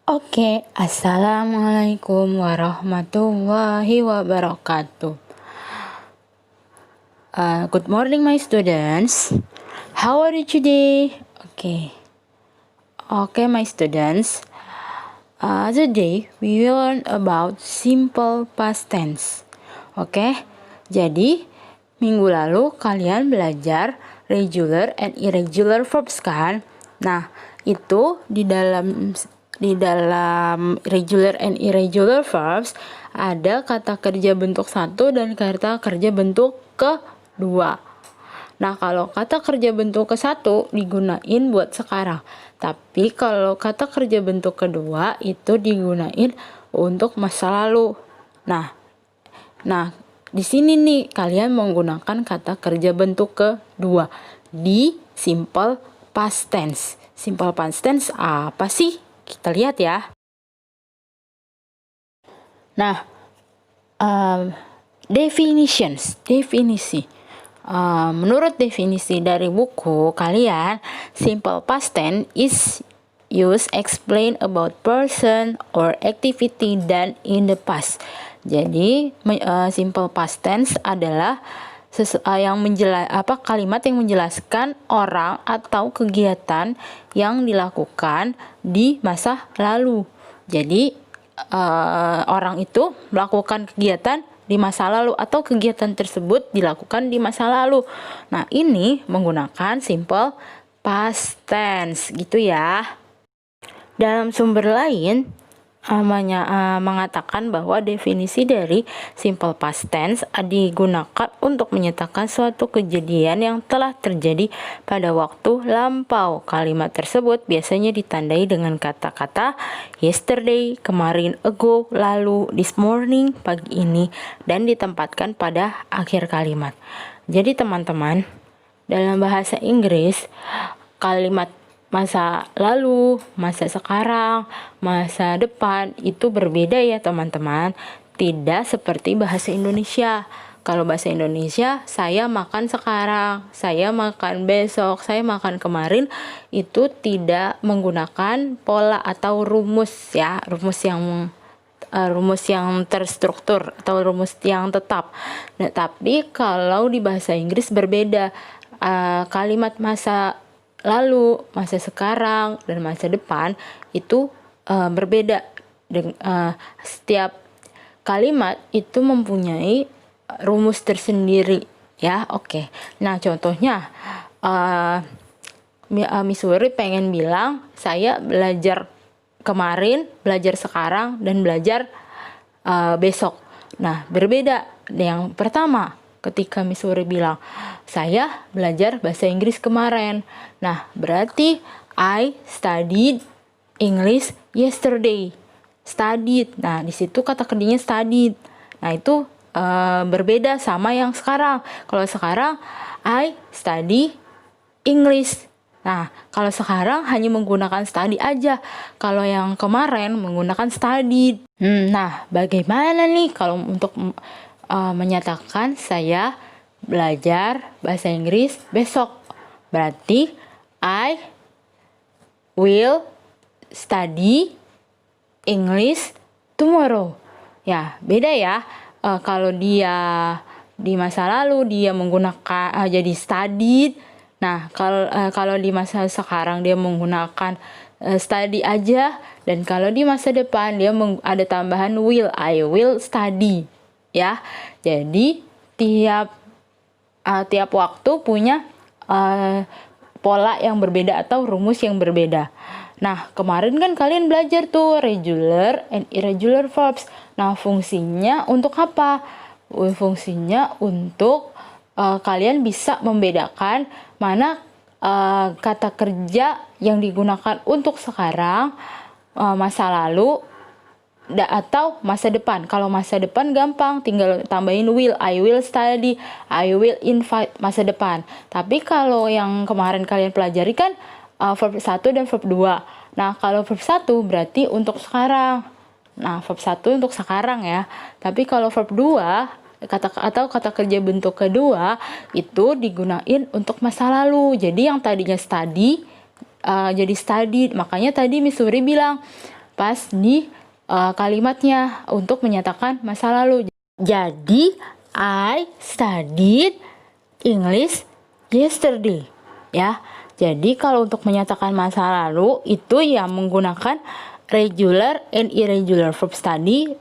Assalamualaikum warahmatullahi wabarakatuh. Good morning, my students. How are you today? My students. Today we will learn about simple past tense. Jadi minggu lalu kalian belajar regular and irregular verbs kan? Nah, itu di dalam regular and irregular verbs ada kata kerja bentuk 1 dan kata kerja bentuk kedua. Nah, kalau kata kerja bentuk ke-1 digunain buat sekarang. Tapi kalau kata kerja bentuk kedua itu digunain untuk masa lalu. Nah, di sini nih kalian menggunakan kata kerja bentuk kedua di simple past tense. Simple past tense apa sih? Kita lihat ya. Nah, definisi. Menurut definisi dari buku kalian, simple past tense is use explain about person or activity done in the past. Jadi simple past tense adalah kalimat yang menjelaskan orang atau kegiatan yang dilakukan di masa lalu. Jadi orang itu melakukan kegiatan di masa lalu atau kegiatan tersebut dilakukan di masa lalu. Nah, ini menggunakan simple past tense gitu ya. Dalam sumber lain mengatakan bahwa definisi dari simple past tense digunakan untuk menyatakan suatu kejadian yang telah terjadi pada waktu lampau. Kalimat tersebut biasanya ditandai dengan kata-kata yesterday, kemarin, ago, lalu, this morning, pagi ini, dan ditempatkan pada akhir kalimat. Jadi teman-teman, dalam bahasa Inggris, kalimat masa lalu, masa sekarang, masa depan itu berbeda ya teman-teman. Tidak seperti bahasa Indonesia. Kalau bahasa Indonesia, saya makan sekarang, saya makan besok, saya makan kemarin, itu tidak menggunakan pola atau rumus ya, rumus yang terstruktur atau rumus yang tetap. Nah, tapi kalau di bahasa Inggris berbeda. Kalimat masa lalu, masa sekarang, dan masa depan itu berbeda. Setiap kalimat itu mempunyai rumus tersendiri ya. Nah, contohnya Miss Wuri pengen bilang saya belajar kemarin, belajar sekarang, dan belajar besok. Nah, berbeda. Yang pertama, ketika Miss Wuri bilang saya belajar bahasa Inggris kemarin. Nah, berarti I studied English yesterday. Studied. Nah, di situ kata kerjanya studied. Nah, itu berbeda sama yang sekarang. Kalau sekarang I study English. Nah, kalau sekarang hanya menggunakan study aja. Kalau yang kemarin menggunakan studied. Nah, bagaimana nih kalau untuk menyatakan saya belajar bahasa Inggris besok? Berarti I will study English tomorrow. Ya, beda ya. Kalau dia di masa lalu dia menggunakan jadi studied. Nah, kalau di masa sekarang dia menggunakan study aja, dan kalau di masa depan dia ada tambahan will, I will study ya. Jadi tiap waktu punya pola yang berbeda atau rumus yang berbeda. Nah, kemarin kan kalian belajar tuh regular and irregular verbs. Nah, fungsinya untuk apa? Fungsinya untuk kalian bisa membedakan mana kata kerja yang digunakan untuk sekarang, masa lalu, atau masa depan. Kalau masa depan gampang, tinggal tambahin will, I will study, I will invite, masa depan. Tapi kalau yang kemarin kalian pelajari kan verb 1 dan verb 2. Nah, kalau verb 1 berarti untuk sekarang. Nah, verb 1 untuk sekarang ya. Tapi kalau verb 2 kata kerja bentuk kedua itu digunain untuk masa lalu. Jadi yang tadinya study jadi studied. Makanya tadi Miss Suri bilang pas di kalimatnya untuk menyatakan masa lalu. Jadi, I studied English yesterday. Ya, jadi kalau untuk menyatakan masa lalu itu ya menggunakan regular and irregular verb study,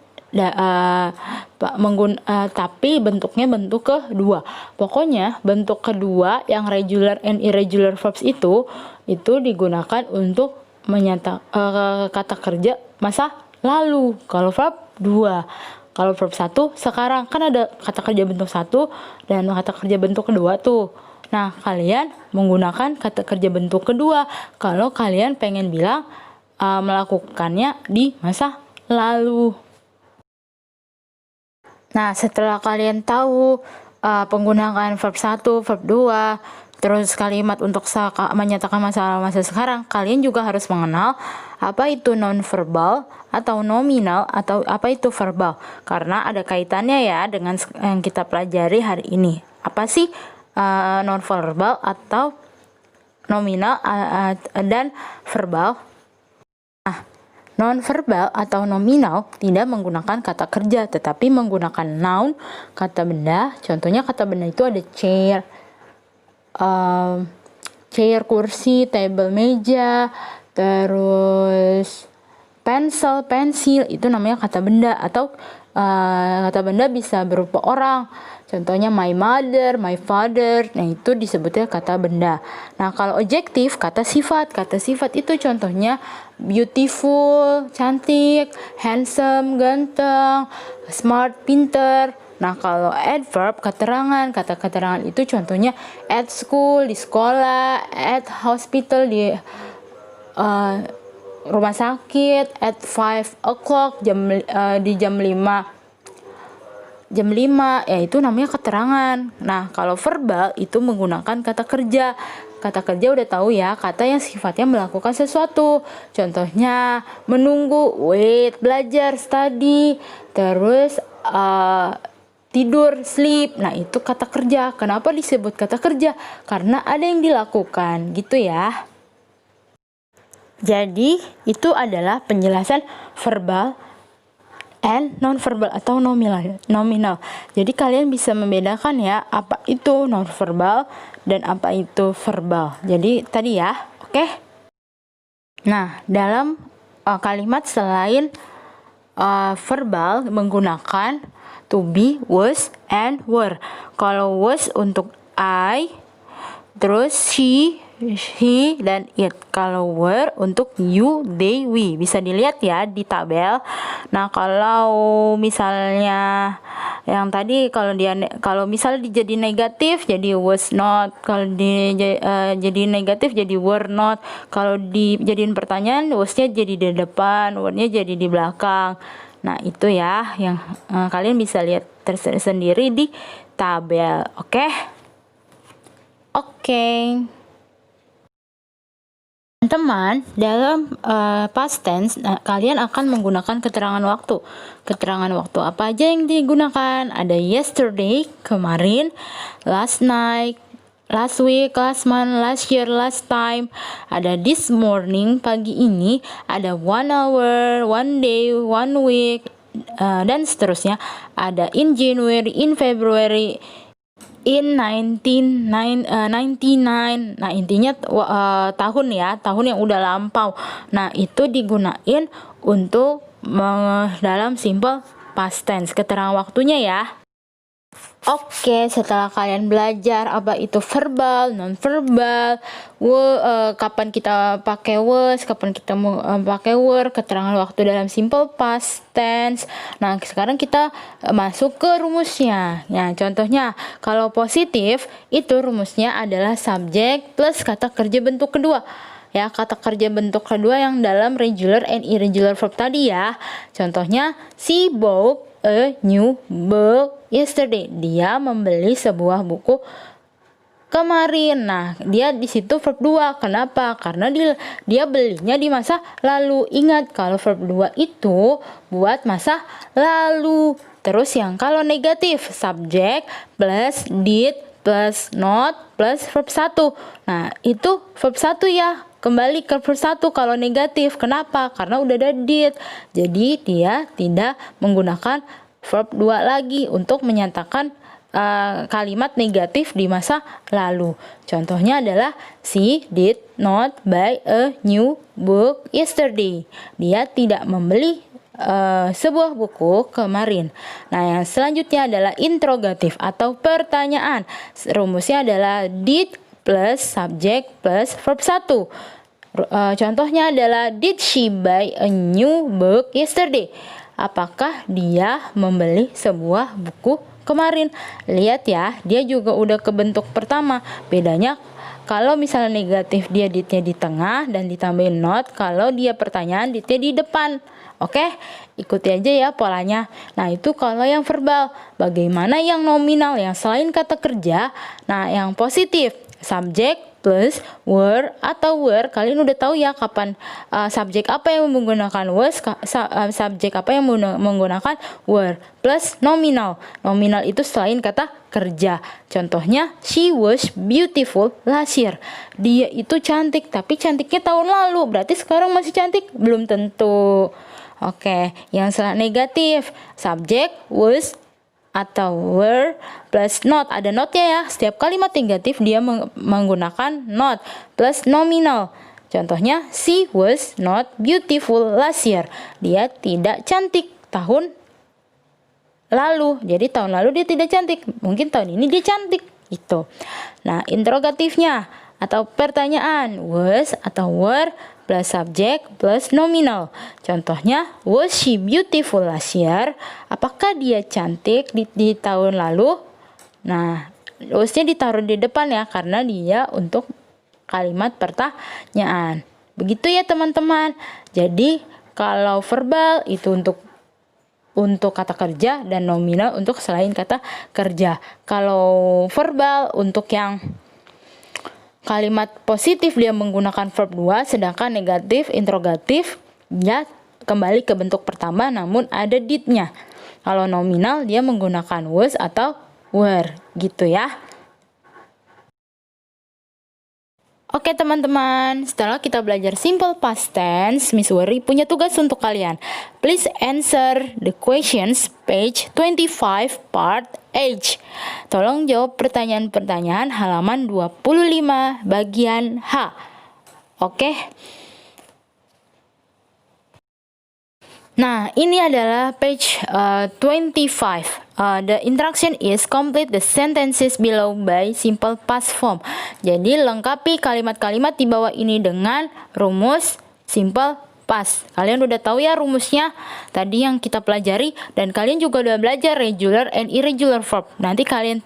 tapi bentuknya bentuk kedua. Pokoknya bentuk kedua yang regular and irregular verbs itu digunakan untuk kata kerja masa lalu. Kalau verb 2, kalau verb 1 sekarang, kan ada kata kerja bentuk 1 dan kata kerja bentuk kedua tuh. Nah, kalian menggunakan kata kerja bentuk kedua kalau kalian pengen bilang melakukannya di masa lalu. Nah, setelah kalian tahu penggunaan verb 1, verb 2, terus kalimat untuk menyatakan masa sekarang, kalian juga harus mengenal apa itu non-verbal atau nominal atau apa itu verbal. Karena ada kaitannya ya dengan yang kita pelajari hari ini. Apa sih non-verbal atau nominal dan verbal? Nah, non-verbal atau nominal tidak menggunakan kata kerja, tetapi menggunakan noun, kata benda. Contohnya kata benda itu ada chair, kursi, table, meja, terus pensil, itu namanya kata benda. Atau kata benda bisa berupa orang. Contohnya my mother, my father. Nah, itu disebutnya kata benda. Nah, kalau adjektif, kata sifat. Kata sifat itu contohnya beautiful, cantik, handsome, ganteng, smart, pinter. Nah, kalau adverb, keterangan. Kata keterangan itu contohnya at school, di sekolah, at hospital, di rumah sakit, at 5 o'clock, di jam 5, ya itu namanya keterangan. Nah, kalau verbal itu menggunakan kata kerja. Kata kerja udah tahu ya, kata yang sifatnya melakukan sesuatu. Contohnya menunggu, wait, belajar, study, terus tidur, sleep. Nah, itu kata kerja. Kenapa disebut kata kerja? Karena ada yang dilakukan, gitu ya. Jadi, itu adalah penjelasan verbal and non-verbal atau nominal. Jadi kalian bisa membedakan ya apa itu non-verbal dan apa itu verbal. Jadi tadi ya, oke? Nah, dalam kalimat selain verbal menggunakan to be, was, and were. Kalau was untuk I, terus she, he, dan it. Kalau were untuk you, they, we. Bisa dilihat ya di tabel. Nah, kalau misalnya yang tadi kalau misalnya jadi negatif jadi was not, kalau jadi negatif jadi were not. Kalau dijadiin pertanyaan, wasnya jadi di depan, were-nya jadi di belakang. Nah, itu ya yang kalian bisa lihat sendiri di tabel. Oke? Teman, dalam past tense, kalian akan menggunakan keterangan waktu. Keterangan waktu apa aja yang digunakan? Ada yesterday, kemarin, last night, last week, last month, last year, last time. Ada this morning, pagi ini. Ada 1 hour, 1 day, 1 week, dan seterusnya. Ada in January, in February, in 1999. Nah, intinya tahun ya, tahun yang udah lampau. Nah, itu digunain untuk dalam simple past tense, keterangan waktunya ya. Oke, setelah kalian belajar apa itu verbal, non-verbal, kapan kita pakai was, kapan kita mau pakai were, keterangan waktu dalam simple past tense. Nah, sekarang kita masuk ke rumusnya. Nah, contohnya kalau positif itu rumusnya adalah subjek plus kata kerja bentuk kedua. Ya, kata kerja bentuk kedua yang dalam regular and irregular verb tadi ya. Contohnya, she bought a new book yesterday. Dia membeli sebuah buku kemarin. Nah, dia di situ verb 2. Kenapa? Karena dia belinya di masa lalu. Ingat, kalau verb 2 itu buat masa lalu. Terus yang kalau negatif, subject plus did plus not plus verb 1. Nah, itu verb 1 ya. kembali ke verb 1 kalau negatif. Kenapa? Karena udah ada did. Jadi dia tidak menggunakan verb 2 lagi untuk menyatakan kalimat negatif di masa lalu. Contohnya adalah she did not buy a new book yesterday. Dia tidak membeli sebuah buku kemarin. Nah, yang selanjutnya adalah interrogatif atau pertanyaan. Rumusnya adalah did plus subject plus verb 1. Contohnya adalah did she buy a new book yesterday? Apakah dia membeli sebuah buku kemarin? Lihat ya, dia juga udah kebentuk pertama. Bedanya kalau misalnya negatif dia didnya di tengah dan ditambahin not, kalau dia pertanyaan didnya di depan. Oke, ikuti aja ya polanya. Nah, itu kalau yang verbal. Bagaimana yang nominal, yang selain kata kerja? Nah, yang positif, subject plus were atau were. Kalian udah tahu ya kapan subjek apa yang menggunakan was, subjek apa yang menggunakan were, plus nominal. Nominal itu selain kata kerja. Contohnya, she was beautiful last year. Dia itu cantik, tapi cantiknya tahun lalu. Berarti sekarang masih cantik? Belum tentu. Oke, yang negatif, subjek was atau were plus not. Ada notnya ya. Setiap kalimat negatif dia menggunakan not plus nominal. Contohnya, she was not beautiful last year. Dia tidak cantik tahun lalu. Jadi tahun lalu dia tidak cantik. Mungkin tahun ini dia cantik. Gitu. Nah, interrogatifnya atau pertanyaan, was atau were plus subject plus nominal. Contohnya, was she beautiful last year? Apakah dia cantik di tahun lalu? Nah, was-nya ditaruh di depan ya, karena dia untuk kalimat pertanyaan. Begitu ya teman-teman. Jadi, kalau verbal itu untuk kata kerja dan nominal untuk selain kata kerja. Kalau verbal untuk yang kalimat positif dia menggunakan verb 2, sedangkan negatif, interrogatif dia kembali ke bentuk pertama namun ada did-nya. Kalau nominal dia menggunakan was atau were, gitu ya. Oke teman-teman, setelah kita belajar simple past tense, Miss Wuri punya tugas untuk kalian. Please answer the questions page 25 part H. Tolong jawab pertanyaan-pertanyaan halaman 25 bagian H. Oke. Nah, ini adalah page 25. The instruction is complete the sentences below by simple past form. Jadi lengkapi kalimat-kalimat di bawah ini dengan rumus simple past. Kalian udah tahu ya rumusnya tadi yang kita pelajari, dan kalian juga udah belajar regular and irregular verb. Nanti kalian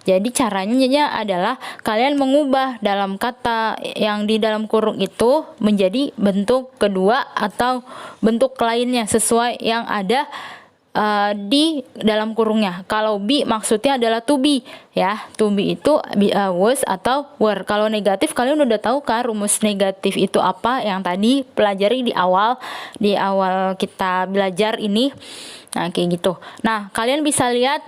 jadi caranya adalah kalian mengubah dalam kata yang di dalam kurung itu menjadi bentuk kedua atau bentuk lainnya sesuai yang ada di dalam kurungnya. Kalau be maksudnya adalah to be ya. To be itu was atau were. Kalau negatif kalian udah tahu kan rumus negatif itu apa yang tadi pelajari di awal kita belajar ini. Nah, kayak gitu. Nah, kalian bisa lihat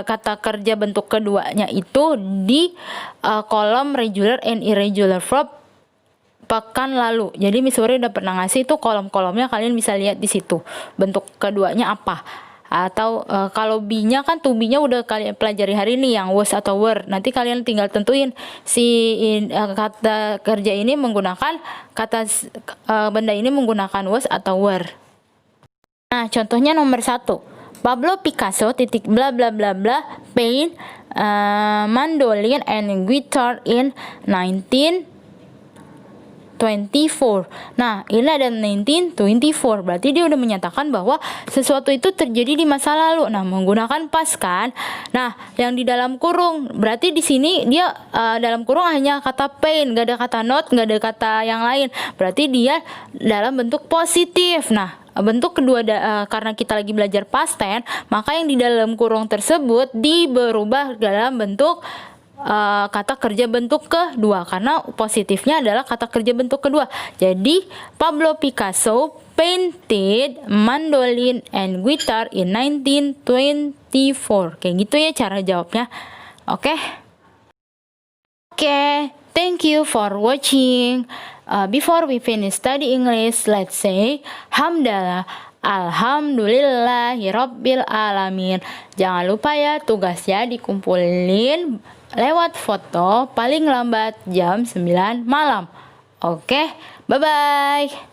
kata kerja bentuk keduanya itu di kolom regular and irregular verb pekan lalu. Jadi Miss Wuri udah pernah ngasih tuh kolom-kolomnya, kalian bisa lihat di situ. Bentuk keduanya apa? Atau kalau be-nya kan to be-nya udah kalian pelajari hari ini yang was atau were. Nanti kalian tinggal tentuin kata kerja ini menggunakan benda ini menggunakan was atau were. Nah, contohnya nomor 1. Pablo Picasso titik bla bla bla bla paint mandolin and guitar in 1924. Nah, ini ada 1924. Berarti dia udah menyatakan bahwa sesuatu itu terjadi di masa lalu. Nah, menggunakan past kan. Nah, yang di dalam kurung, berarti di sini dia dalam kurung hanya kata paint, nggak ada kata not, nggak ada kata yang lain. Berarti dia dalam bentuk positif. Nah, bentuk kedua karena kita lagi belajar past tense, maka yang di dalam kurung tersebut berubah dalam bentuk kata kerja bentuk kedua, karena positifnya adalah kata kerja bentuk kedua. Jadi Pablo Picasso painted mandolin and guitar in 1924. Kayak gitu ya cara jawabnya. Oke, Thank you for watching. Before we finish study English, let's say hamdalah. Alhamdulillahirabbil alamin. Jangan lupa ya tugasnya dikumpulin lewat foto paling lambat jam 9 malam. Oke, bye-bye.